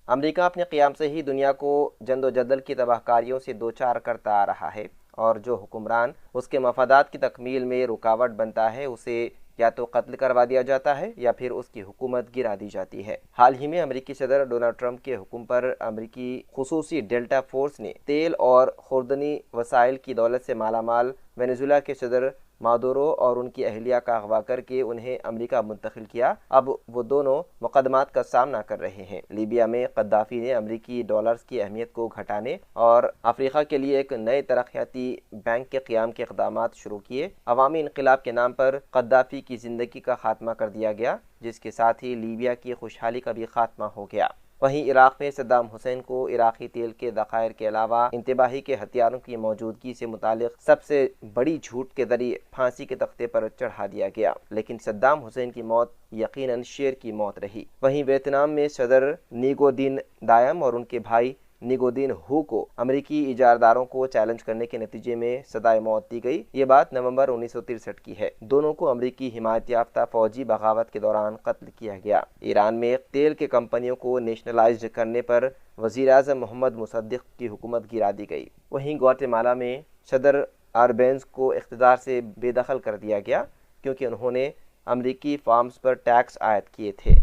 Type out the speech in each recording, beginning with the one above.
امریکہ اپنے قیام سے ہی دنیا کو جند و جدل کی تباہ کاریوں سے دوچار کرتا آ رہا ہے، اور جو حکمران اس کے مفادات کی تکمیل میں رکاوٹ بنتا ہے اسے یا تو قتل کروا دیا جاتا ہے یا پھر اس کی حکومت گرا دی جاتی ہے۔ حال ہی میں امریکی صدر ڈونلڈ ٹرمپ کے حکم پر امریکی خصوصی ڈیلٹا فورس نے تیل اور خوردنی وسائل کی دولت سے مالا مال وینزویلا کے صدر مادورو اور ان کی اہلیہ کا اغوا کر کے انہیں امریکہ منتقل کیا۔ اب وہ دونوں مقدمات کا سامنا کر رہے ہیں۔ لیبیا میں قذافی نے امریکی ڈالرز کی اہمیت کو گھٹانے اور افریقہ کے لیے ایک نئے ترقیاتی بینک کے قیام کے اقدامات شروع کیے۔ عوامی انقلاب کے نام پر قذافی کی زندگی کا خاتمہ کر دیا گیا، جس کے ساتھ ہی لیبیا کی خوشحالی کا بھی خاتمہ ہو گیا۔ وہیں عراق میں صدام حسین کو عراقی تیل کے ذخائر کے علاوہ انتباہی کے ہتھیاروں کی موجودگی سے متعلق سب سے بڑی جھوٹ کے ذریعے پھانسی کے تختے پر چڑھا دیا گیا، لیکن صدام حسین کی موت یقیناً شیر کی موت رہی۔ وہیں ویتنام میں صدر نیگو دین دائم اور ان کے بھائی نیگو دین ہو کو امریکی اجارداروں کو چیلنج کرنے کے نتیجے میں سزائے موت دی گئی۔ یہ بات نومبر 1963 کی ہے۔ دونوں کو امریکی حمایت یافتہ فوجی بغاوت کے دوران قتل کیا گیا۔ ایران میں تیل کے کمپنیوں کو نیشنلائزڈ کرنے پر وزیر اعظم محمد مصدق کی حکومت گرا دی گئی۔ وہیں گواٹے مالا میں صدر آربینز کو اقتدار سے بے دخل کر دیا گیا کیونکہ انہوں نے امریکی فارمز پر ٹیکس عائد کیے تھے۔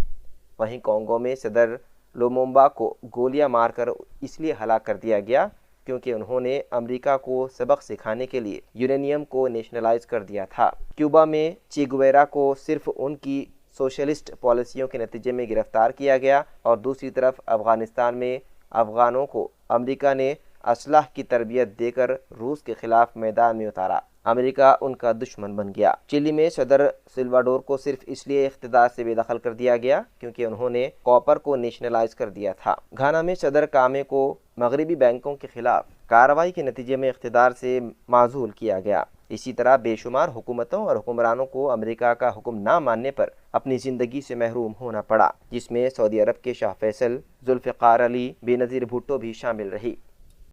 وہیں کانگو میں صدر لومومبا کو گولیاں مار کر اس لیے ہلاک کر دیا گیا کیونکہ انہوں نے امریکہ کو سبق سکھانے کے لیے یورینیم کو نیشنلائز کر دیا تھا۔ کیوبا میں چے گویرا کو صرف ان کی سوشلسٹ پالیسیوں کے نتیجے میں گرفتار کیا گیا، اور دوسری طرف افغانستان میں افغانوں کو امریکہ نے اسلحہ کی تربیت دے کر روس کے خلاف میدان میں اتارا۔ امریکہ ان کا دشمن بن گیا۔ چلی میں صدر سلواڈور کو صرف اس لیے اقتدار سے بے دخل کر دیا گیا کیونکہ انہوں نے کاپر کو نیشنلائز کر دیا تھا۔ گھانا میں صدر کامے کو مغربی بینکوں کے خلاف کارروائی کے نتیجے میں اقتدار سے معزول کیا گیا۔ اسی طرح بے شمار حکومتوں اور حکمرانوں کو امریکہ کا حکم نہ ماننے پر اپنی زندگی سے محروم ہونا پڑا، جس میں سعودی عرب کے شاہ فیصل، ذوالفقار علی، بے نظیر بھٹو بھی شامل رہی۔